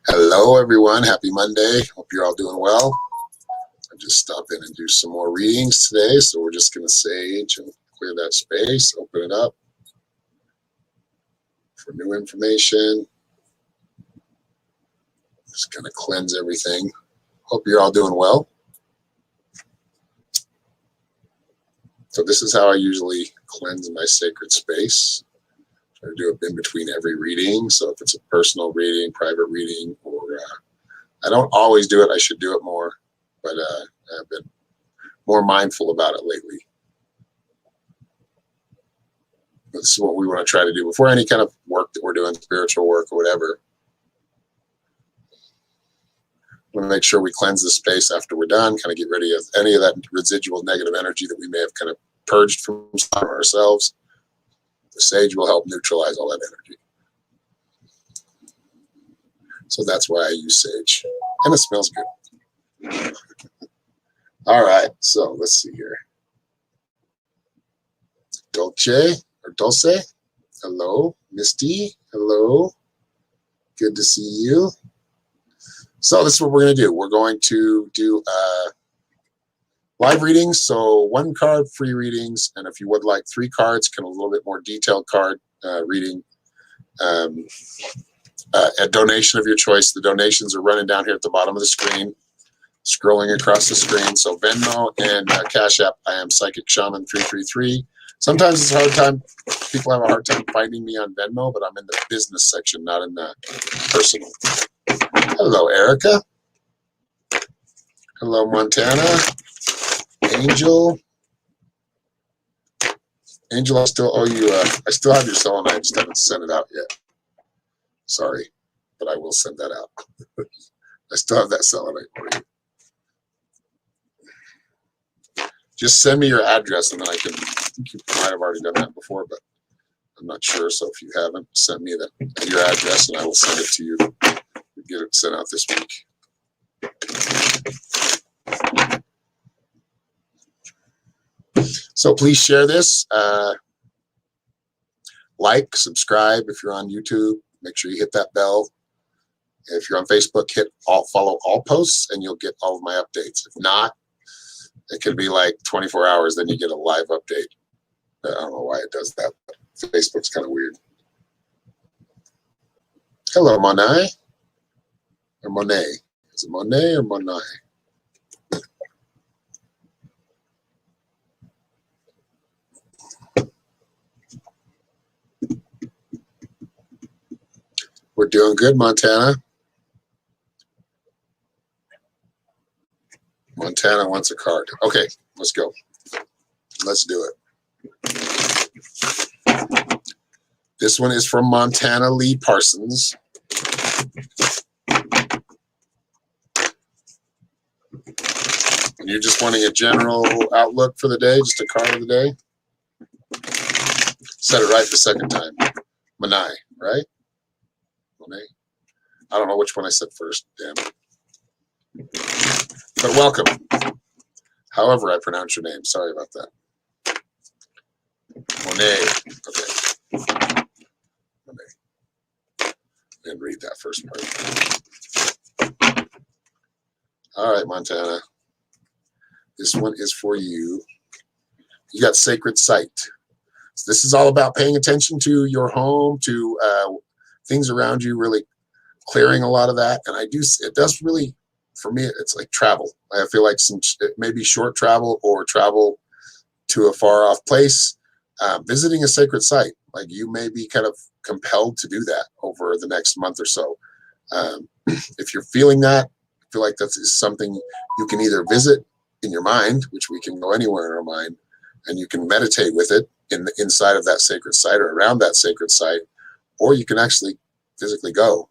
Hello, everyone. Happy Monday. Hope you're all doing well. I just stopped in and do some more readings today, so we're just going to sage and clear that space, open it up for new information. Just going to cleanse everything. Hope you're all doing well. So this is how I usually cleanse my sacred space. I do it in between every reading. So if it's a personal reading, private reading, or I don't always do it. I should do it more, but I've been more mindful about it lately. This is what we want to try to do before any kind of work that we're doing, spiritual work or whatever. We want to make sure we cleanse the space after we're done, kind of get rid of any of that residual negative energy that we may have kind of purged from ourselves. The sage will help neutralize all that energy. So that's why I use sage. And it smells good. All right, so let's see here. Dulce, hello. Misty, hello. Good to see you. So this is what we're going to do. We're going to do live readings, so 1 card free readings, and if you would like 3 cards, kind of a little bit more detailed card reading. A donation of your choice. The donations are running down here at the bottom of the screen, scrolling across the screen. So Venmo and Cash App, I am Psychic Shaman 333. Sometimes it's a hard time. People have a hard time finding me on Venmo, but I'm in the business section, not in the personal. Hello, Erica. Hello, Montana. Angel. Angel, I still owe you. I still have your cell, and I just haven't sent it out yet. Sorry, but I will send that out. I still have that selenite for you. Just send me your address, and then I think you might have already done that before, but I'm not sure. So if you haven't, send me your address, and I will send it to you. Get it sent out this week. So please share this. Like, subscribe if you're on YouTube. Make sure you hit that bell. If you're on Facebook, follow all posts, and you'll get all of my updates. If not, it could be like 24 hours, then you get a live update. I don't know why it does that, but Facebook's kind of weird. Hello, Monet. Or Monet. Is it Monet or Monet? We're doing good, Montana. Montana wants a card. Okay, let's go. Let's do it. This one is from Montana Lee Parsons. And you're just wanting a general outlook for the day, just a card of the day? Said it right the second time. Manai, right? Monet. I don't know which one I said first, damn it. But welcome. However I pronounce your name. Sorry about that. Monet. Okay. Monet. And read that first part. All right, Montana. This one is for you. You got sacred sight. So this is all about paying attention to your home, to things around you, really clearing a lot of that. And it does really, for me, it's like travel. I feel like maybe short travel or travel to a far off place, visiting a sacred site. Like you may be kind of compelled to do that over the next month or so. If you're feeling that, I feel like that's something you can either visit in your mind, which we can go anywhere in our mind, and you can meditate with it inside of that sacred site or around that sacred site, or you can actually physically go.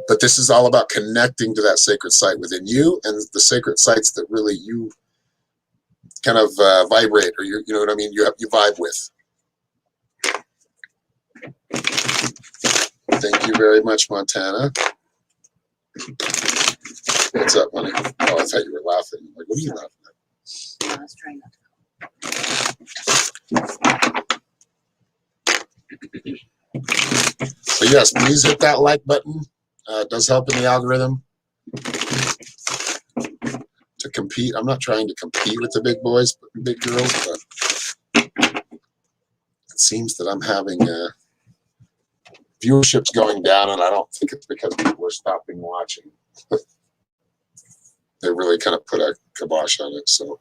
But this is all about connecting to that sacred site within you and the sacred sites that really you kind of vibrate, or you know what I mean? You vibe with. Thank you very much, Montana. What's up, honey? Oh, I thought you were laughing. I'm like, what are you laughing at? I was trying not to. So yes, please hit that like button. It does help in the algorithm to compete. I'm not trying to compete with the big boys, big girls, but it seems that I'm having viewership's going down, and I don't think it's because people are stopping watching. They really kind of put a kibosh on it, so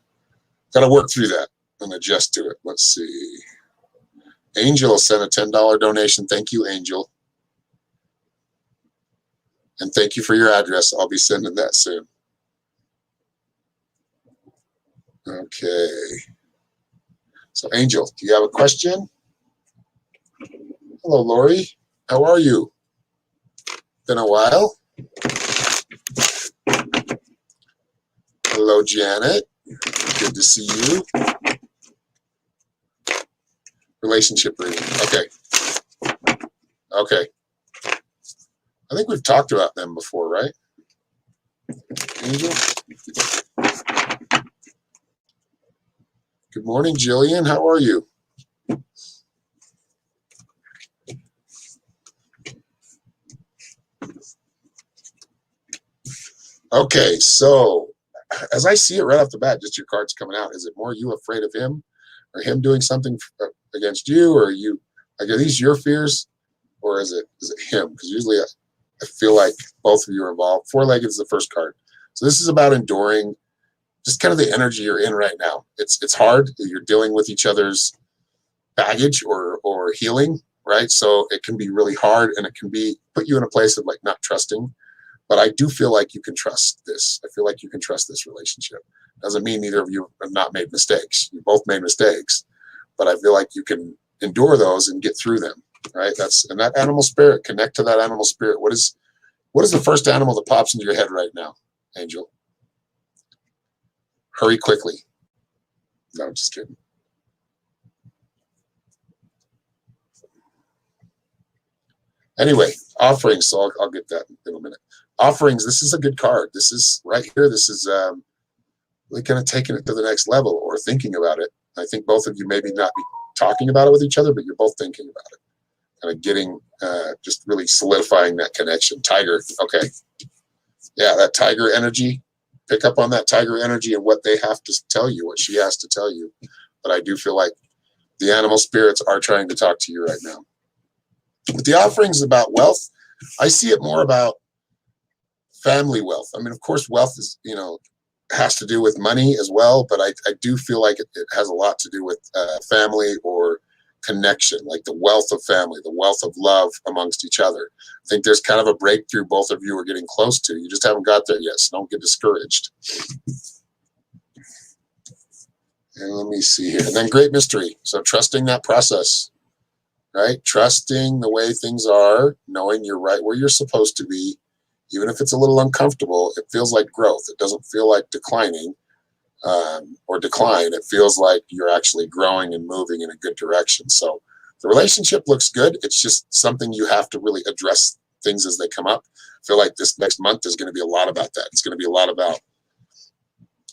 got to work through that and adjust to it. Let's see. Angel sent a $10 donation. Thank you, Angel. And thank you for your address. I'll be sending that soon. Okay. So, Angel, do you have a question? Hello, Lori. How are you? Been a while. Hello, Janet. Good to see you. Relationship reading. Okay. Okay. I think we've talked about them before, right? Angel? Good morning, Jillian. How are you? Okay, so as I see it right off the bat, just your cards coming out, is it more you afraid of him or him doing something against you, or you, like, are these your fears, or is it him? Because usually I feel like both of you are involved. Four-legged is the first card. So this is about enduring just kind of the energy you're in right now. It's hard. You're dealing with each other's baggage or healing, right? So it can be really hard, and it can be put you in a place of like not trusting. But I do feel like you can trust this. I feel like you can trust this relationship. Doesn't mean neither of you have not made mistakes. You both made mistakes, but I feel like you can endure those and get through them, right? And that animal spirit. Connect to that animal spirit. What is the first animal that pops into your head right now, Angel? Hurry quickly. No, I'm just kidding. Anyway, offerings. So I'll get that in a minute. Offerings. This is a good card. This is right here. This is really kind of taking it to the next level or thinking about it. I think both of you maybe not be talking about it with each other, but you're both thinking about it. Kind of getting, just really solidifying that connection. Tiger. Okay. Yeah, that tiger energy. Pick up on that tiger energy and what they have to tell you, what she has to tell you. But I do feel like the animal spirits are trying to talk to you right now. With the offerings about wealth, I see it more about family wealth. I mean, of course, wealth is, has to do with money as well, but I do feel like it has a lot to do with family or connection, like the wealth of family, the wealth of love amongst each other. I think there's kind of a breakthrough both of you are getting close to. You just haven't got there yet, so don't get discouraged. And let me see here. And then great mystery. So trusting that process, right? Trusting the way things are, knowing you're right where you're supposed to be. Even if it's a little uncomfortable, it feels like growth. It doesn't feel like declining or decline. It feels like you're actually growing and moving in a good direction. So the relationship looks good. It's just something you have to really address things as they come up. I feel like this next month is going to be a lot about that. It's going to be a lot about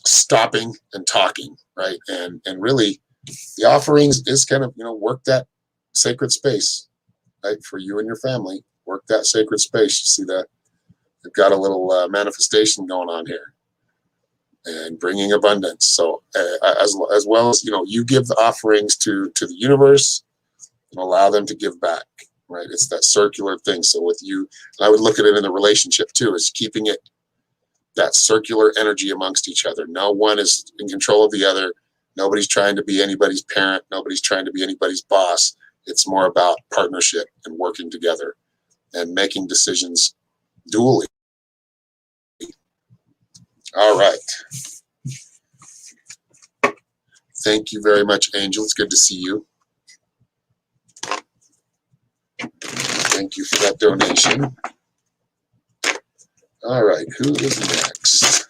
stopping and talking, right? And really the offerings is kind of, work that sacred space, right? For you and your family, work that sacred space. You see that? They've got a little manifestation going on here and bringing abundance. So as well as, you give the offerings to the universe and allow them to give back, right? It's that circular thing. So with you, I would look at it in the relationship too, is keeping it that circular energy amongst each other. No one is in control of the other. Nobody's trying to be anybody's parent. Nobody's trying to be anybody's boss. It's more about partnership and working together and making decisions dually. All right. Thank you very much, Angel. It's good to see you. Thank you for that donation. All right, who is next?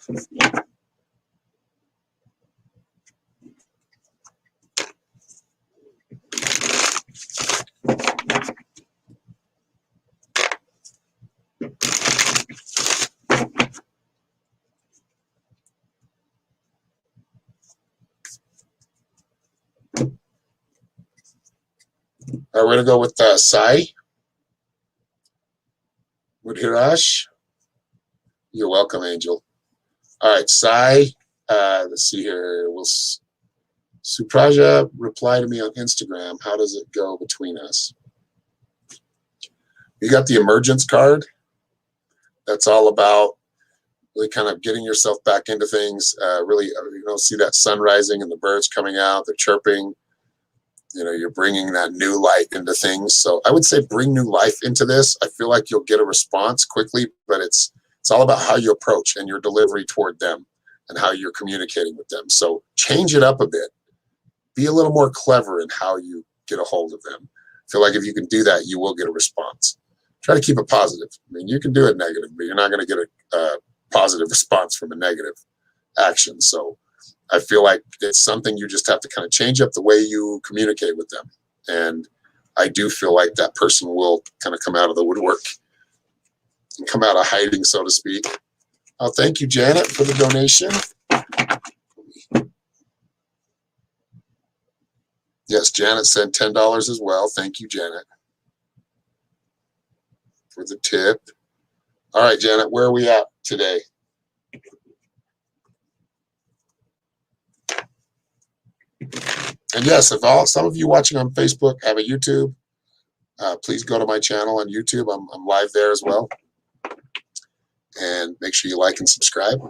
All right, we're going to go with Sai Mudhiraj. You're welcome, Angel. All right, Sai. Let's see here. Will Supraja reply to me on Instagram? How does it go between us? You got the emergence card. That's all about really kind of getting yourself back into things. Really, see that sun rising and the birds coming out, they're chirping. You're bringing that new light into things. So I would say bring new life into this. I feel like you'll get a response quickly, but it's all about how you approach and your delivery toward them and how you're communicating with them. So change it up a bit. Be a little more clever in how you get a hold of them. I feel like if you can do that, you will get a response. Try to keep it positive. I mean, you can do it negative, but you're not going to get a positive response from a negative action. So I feel like it's something you just have to kind of change up the way you communicate with them. And I do feel like that person will kind of come out of the woodwork and come out of hiding, so to speak. Oh, thank you, Janet, for the donation. Yes, Janet said $10 as well. Thank you, Janet, for the tip. All right, Janet, where are we at today? And yes, if some of you watching on Facebook have a YouTube, please go to my channel on YouTube. I'm live there as well. And make sure you like and subscribe.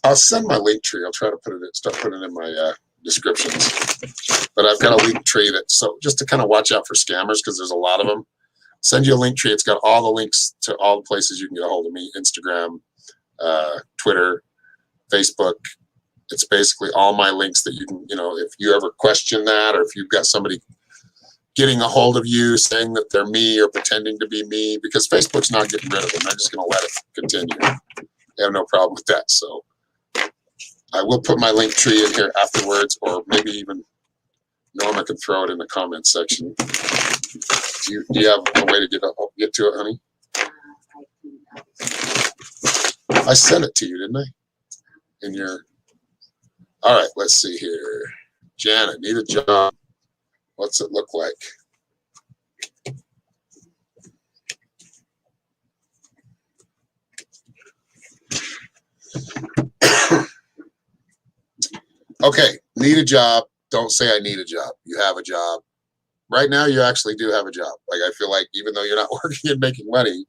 I'll send my link tree. I'll try to start putting it in my descriptions. But I've got a link tree just to kind of watch out for scammers, because there's a lot of them. Send you a link tree. It's got all the links to all the places you can get a hold of me: Instagram, Twitter, Facebook. It's basically all my links that you can, if you ever question that, or if you've got somebody getting a hold of you saying that they're me or pretending to be me, because Facebook's not getting rid of them. They're just going to let it continue. They have no problem with that. So I will put my link tree in here afterwards, or maybe even Norma can throw it in the comments section. Do you have a way to get to it, honey? I sent it to you, didn't I? All right, let's see here. Janet, need a job. What's it look like? Okay, need a job. Don't say I need a job. You have a job. Right now, you actually do have a job. Like, I feel like even though you're not working and making money,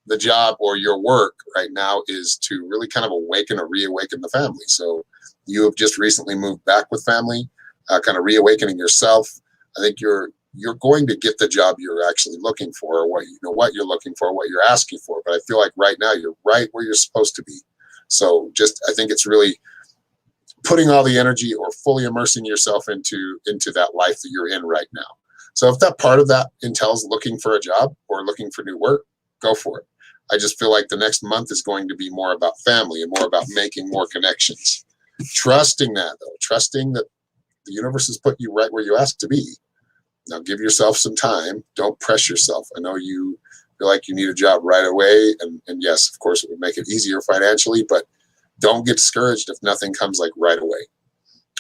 the job or your work right now is to really kind of awaken or reawaken the family. So you have just recently moved back with family, kind of reawakening yourself. I think you're going to get the job you're actually looking for, or what you're looking for, what you're asking for. But I feel like right now you're right where you're supposed to be. So I think it's really putting all the energy or fully immersing yourself into that life that you're in right now. So if that part of that entails looking for a job or looking for new work, go for it. I just feel like the next month is going to be more about family and more about making more connections. Trusting that, though. Trusting that the universe has put you right where you ask to be. Now give yourself some time. Don't press yourself. I know you feel like you need a job right away. And yes, of course, it would make it easier financially, but don't get discouraged if nothing comes like right away.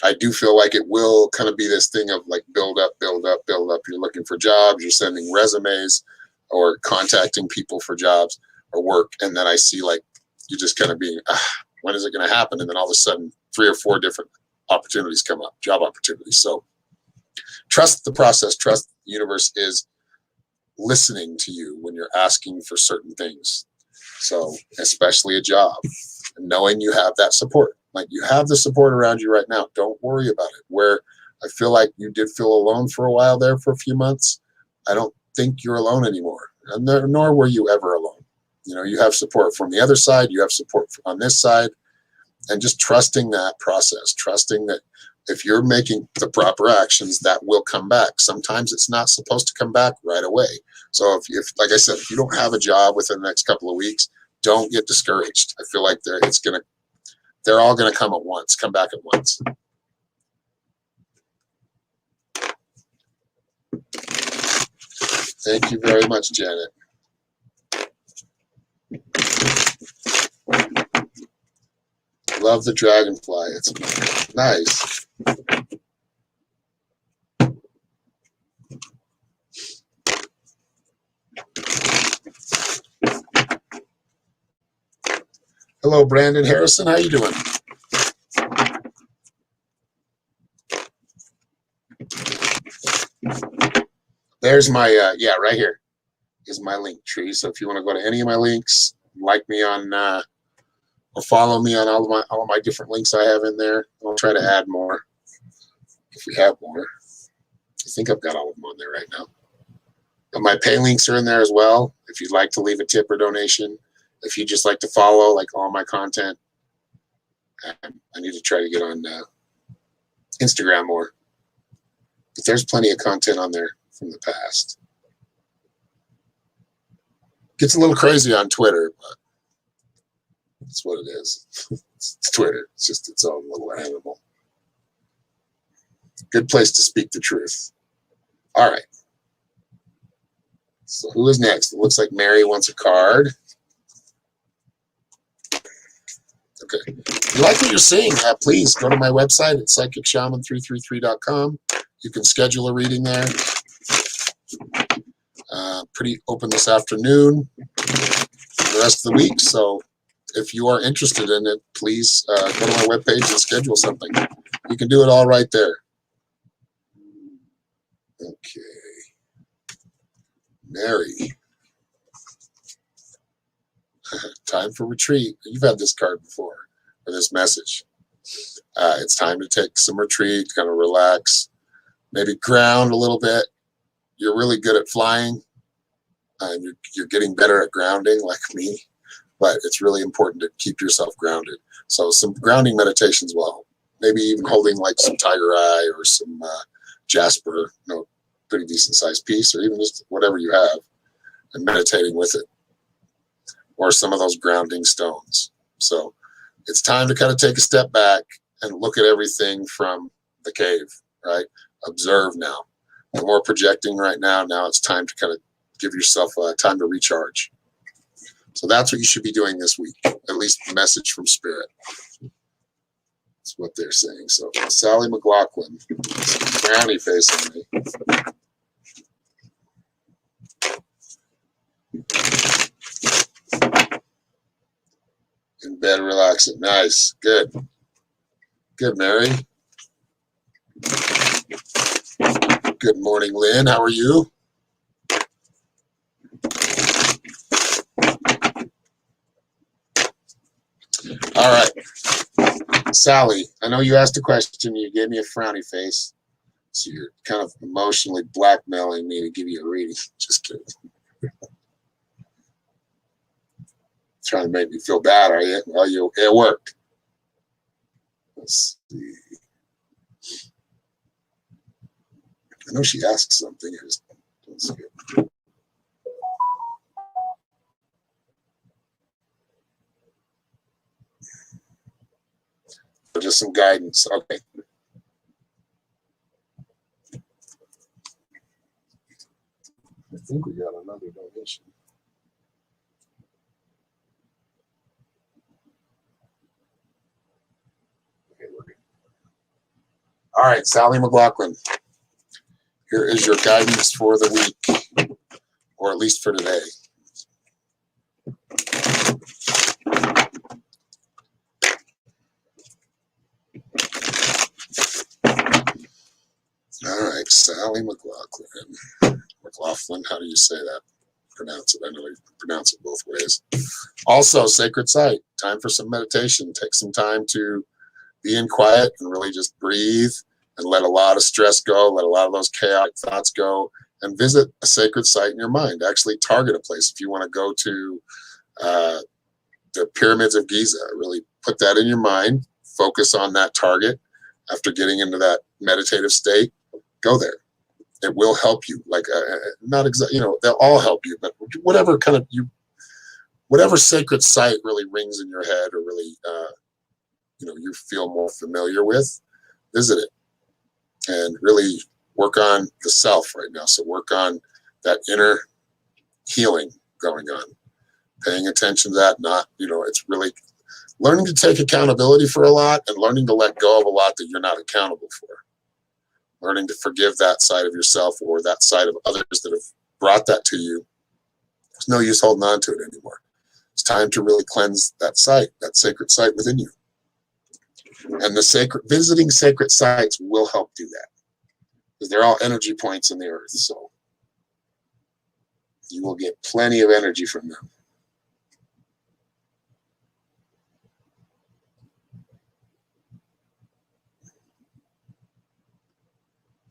I do feel like it will kind of be this thing of like build up, build up, build up. You're looking for jobs, you're sending resumes or contacting people for jobs or work. And then I see like you just kind of being, when is it going to happen? And then all of a sudden 3 or 4 different opportunities come up, job opportunities. So trust the process. Trust the universe is listening to you when you're asking for certain things. So especially a job, and knowing you have that support. Like you have the support around you right now. Don't worry about it. Where I feel like you did feel alone for a while there for a few months, I don't think you're alone anymore. And nor were you ever alone. You have support from the other side. You have support on this side. And just trusting that process, trusting that if you're making the proper actions, that will come back. Sometimes it's not supposed to come back right away. So if like I said, if you don't have a job within the next couple of weeks, don't get discouraged. I feel like they're all going to come at once, come back at once. Thank you very much, Janet. Love the dragonfly. It's nice. Hello, Brandon Harrison. How you doing? There's my, yeah, right here is my link tree. So if you want to go to any of my links, like me on, or follow me on all of my different links I have in there. I'll try to add more if we have more. I think I've got all of them on there right now. But my pay links are in there as well. If you'd like to leave a tip or donation, if you just like to follow like all my content, I need to try to get on Instagram more. But there's plenty of content on there from the past. Gets a little crazy on Twitter, but that's what it is. It's Twitter. It's just its own little animal. Good place to speak the truth. All right. So who is next? It looks like Mary wants a card. Okay. If you like what you're seeing, please go to my website at psychicshaman333.com. You can schedule a reading there. Pretty open this afternoon for the rest of the week. So if you are interested in it, please go to my webpage and schedule something. You can do it all right there. Okay. Mary. Time for retreat. You've had this card before, or this message. It's time to take some retreat, kind of relax, maybe ground a little bit. You're really good at flying, and you're getting better at grounding like me, but it's really important to keep yourself grounded. So some grounding meditations will help. Maybe even holding like some tiger eye or some jasper, pretty decent sized piece, or even just whatever you have, and meditating with it, or some of those grounding stones. So it's time to kind of take a step back and look at everything from the cave, right? Observe now. No more projecting right now. Now it's time to kind of give yourself time to recharge. So that's what you should be doing this week, at least the message from Spirit. That's what they're saying. So Sally McLaughlin, frowny face on me. In bed, relaxing. Nice. Good. Good, Mary. Good morning, Lynn. How are you? All right. Sally, I know you asked a question. You gave me a frowny face. So you're kind of emotionally blackmailing me to give you a reading. Just kidding. Trying to make me feel bad, are you? Well, it worked. Let's see. I know she asked something. I just don't see it. Just some guidance. Okay. I think we got another donation. Okay, we're good. All right, Sally McLaughlin. Here is your guidance for the week, or at least for today. All right, Sally McLaughlin. McLaughlin, how do you say that? Pronounce it. I know you pronounce it both ways. Also, sacred site. Time for some meditation. Take some time to be in quiet and really just breathe and let a lot of stress go, let a lot of those chaotic thoughts go, and visit a sacred site in your mind. Actually target a place. If you want to go to the pyramids of Giza, really put that in your mind, focus on that target. After getting into that meditative state, go there. It will help you. Like not exactly, they'll all help you, but whatever kind of whatever sacred site really rings in your head, or really you feel more familiar with, visit it and really work on the self right now. So work on that inner healing going on, paying attention to that. Not, it's really learning to take accountability for a lot and learning to let go of a lot that you're not accountable for. Learning to forgive that side of yourself or that side of others that have brought that to you. There's no use holding on to it anymore. It's time to really cleanse that site, that sacred site within you. And visiting sacred sites will help do that, because they're all energy points in the earth. So you will get plenty of energy from them.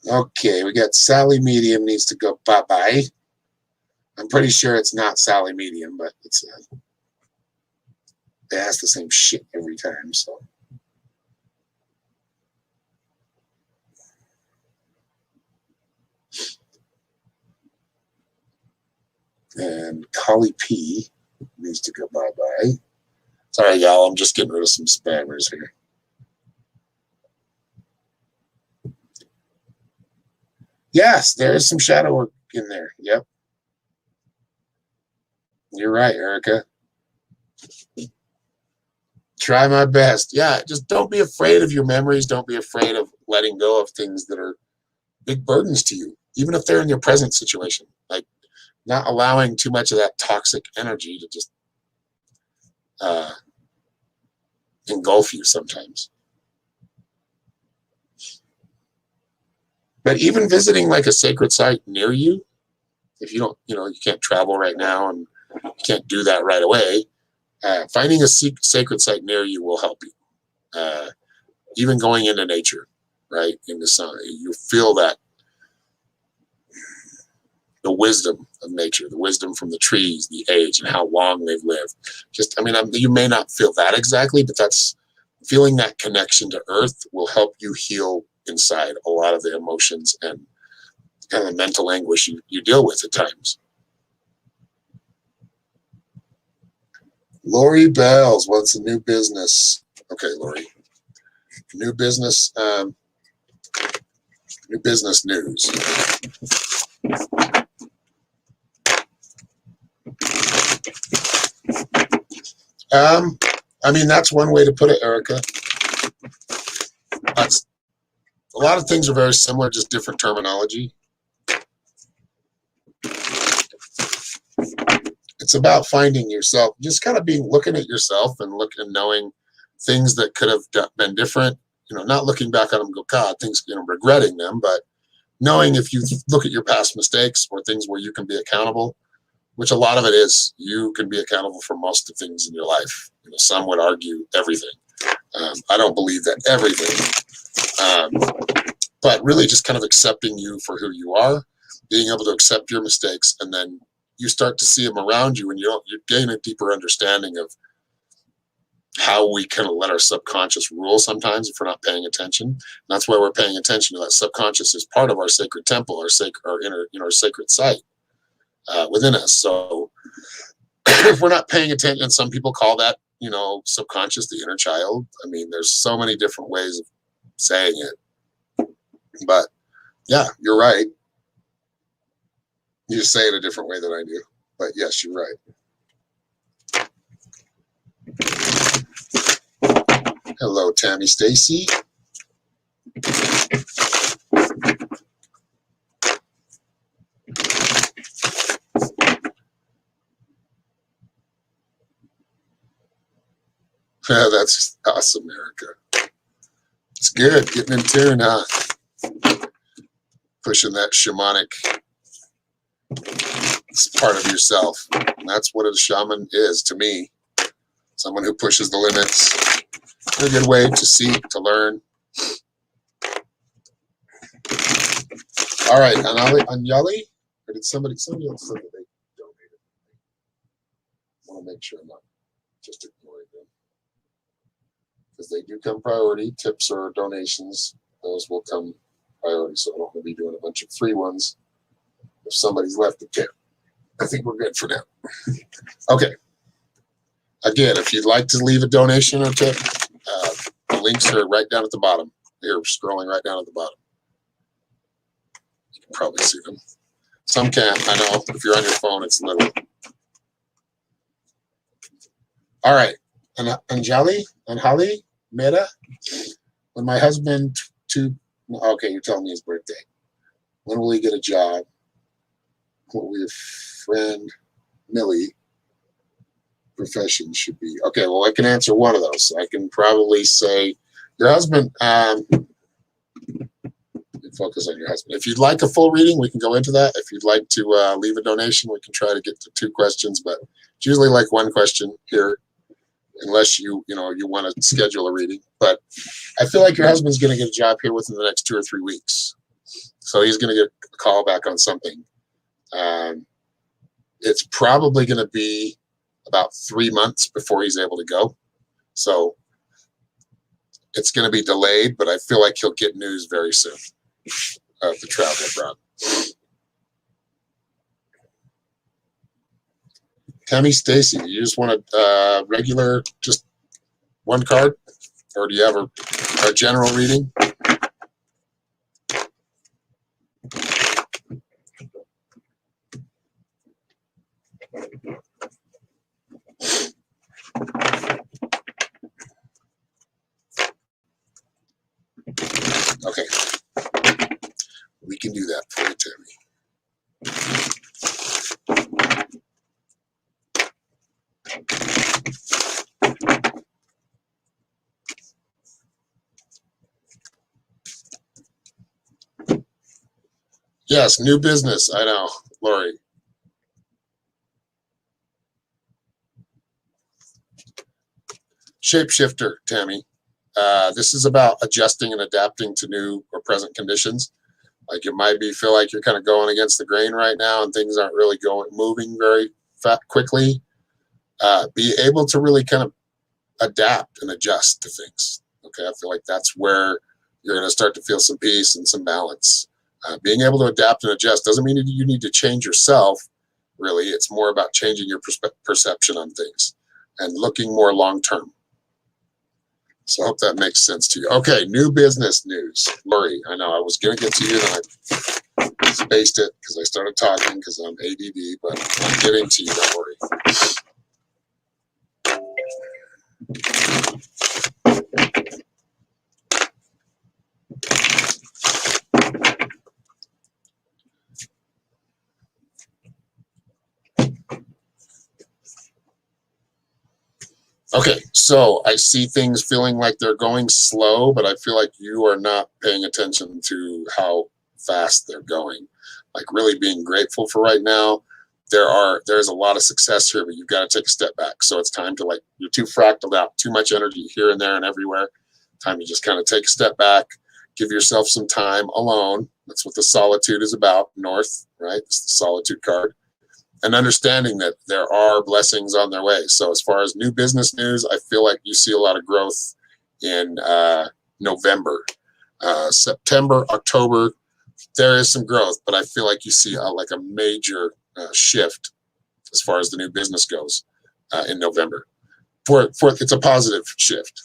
Okay, we got Sally Medium needs to go bye-bye. I'm pretty sure it's not Sally Medium, but it's they ask the same shit every time, so. And Collie P needs to go bye-bye. Sorry, y'all, I'm just getting rid of some spammers here. Yes, there is some shadow work in there. Yep. You're right, Erica. Try my best. Yeah, just don't be afraid of your memories. Don't be afraid of letting go of things that are big burdens to you, even if they're in your present situation. Like not allowing too much of that toxic energy to just engulf you sometimes. But even visiting like a sacred site near you, if you don't, you can't travel right now and you can't do that right away, finding a sacred site near you will help you. Even going into nature, right, in the sun, you feel that the wisdom of nature, the wisdom from the trees, the age, and how long they've lived. You may not feel that exactly, but that's feeling that connection to earth will help you heal inside a lot of the emotions and kind of mental anguish you deal with at times. Lori Bells wants a new business. Okay, Lori. New business news. That's one way to put it, Erica. That's a lot of things are very similar, just different terminology. It's about finding yourself, just kind of looking at yourself and knowing things that could have been different. Not looking back on them and go, God, things, regretting them, but knowing if you look at your past mistakes or things where you can be accountable, which a lot of it is, you can be accountable for most of the things in your life. Some would argue everything. I don't believe that everything, but really just kind of accepting you for who you are, being able to accept your mistakes, and then you start to see them around you, and you gain a deeper understanding of how we kind of let our subconscious rule sometimes if we're not paying attention. And that's why we're paying attention to that subconscious as part of our sacred temple, our sacred site within us. So if we're not paying attention, and some people call that, subconscious, the inner child. There's so many different ways of saying it. But yeah, you're right. You just say it a different way than I do. But yes, you're right. Hello, Tammy Stacy. That's awesome, Erica. It's good getting in tune, huh? Pushing that shamanic part of yourself. And that's what a shaman is to me. Someone who pushes the limits. A good way to seek, to learn. All right, Anjali? Or did somebody else say that they donated? I want to make sure I'm not just ignoring them. Because they do come priority. Tips or donations, those will come priority. So I don't want to be doing a bunch of free ones if somebody's left a tip. I think we're good for now. Okay. Again, if you'd like to leave a donation or tip, the links are right down at the bottom. You're scrolling right down at the bottom. You can probably see them. Some can't. I know. If you're on your phone, it's little. All right. Anjali, Mera, when my husband okay, you're telling me his birthday. When will he get a job? Will we have friend Millie profession should be? Okay, well, I can answer one of those. I can probably say your husband, focus on your husband. If you'd like a full reading, we can go into that. If you'd like to leave a donation, we can try to get to 2 questions, but it's usually like 1 question here, unless you want to schedule a reading. But I feel like your husband's going to get a job here within the next 2 or 3 weeks. So he's going to get a call back on something. It's probably going to be about 3 months before he's able to go. So it's going to be delayed, but I feel like he'll get news very soon of the travel abroad. Tammy Stacy, do you just want a regular, just 1 card? Or do you have a general reading? Okay. We can do that for you, Tammy. Yes, new business. I know, Lori. Shapeshifter, Tammy. This is about adjusting and adapting to new or present conditions. Like it might feel like you're kind of going against the grain right now and things aren't really moving very quickly. Be able to really kind of adapt and adjust to things. Okay, I feel like that's where you're going to start to feel some peace and some balance. Being able to adapt and adjust doesn't mean that you need to change yourself, really. It's more about changing your perception on things and looking more long-term. So I hope that makes sense to you. Okay, new business news. Lori, I know I was going to get to you, then I spaced it because I started talking because I'm ADD, but I'm getting to you, don't worry. Okay, so I see things feeling like they're going slow, but I feel like you are not paying attention to how fast they're going. Like really being grateful for right now. There's a lot of success here, but you've got to take a step back. So it's time to you're too fractaled out, too much energy here and there and everywhere. Time to just kind of take a step back, give yourself some time alone. That's what the solitude is about, North, right? It's the solitude card. And understanding that there are blessings on their way. So as far as new business news, I feel like you see a lot of growth in November. September, October, there is some growth, but I feel like you see like a major shift as far as the new business goes in November. It's a positive shift.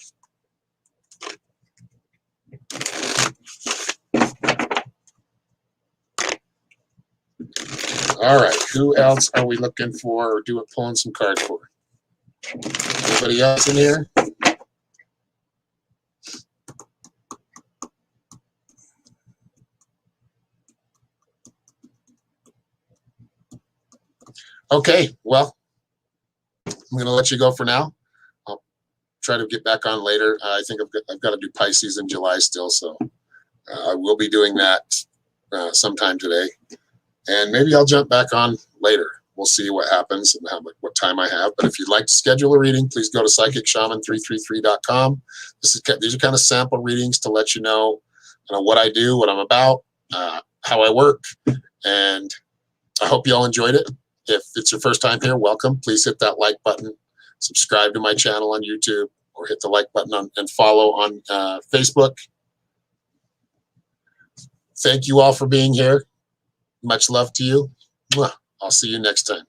All right, who else are we looking for or pulling some cards for? Anybody else in here? Okay, well, I'm going to let you go for now. I'll try to get back on later. I think I've got to do Pisces in July still, so I will be doing that sometime today. And maybe I'll jump back on later. We'll see what happens and what time I have. But if you'd like to schedule a reading, please go to psychicshaman333.com. These are kind of sample readings to let you know what I do, what I'm about, how I work. And I hope you all enjoyed it. If it's your first time here, welcome. Please hit that like button, subscribe to my channel on YouTube, or hit the like button and follow on Facebook. Thank you all for being here. Much love to you. I'll see you next time.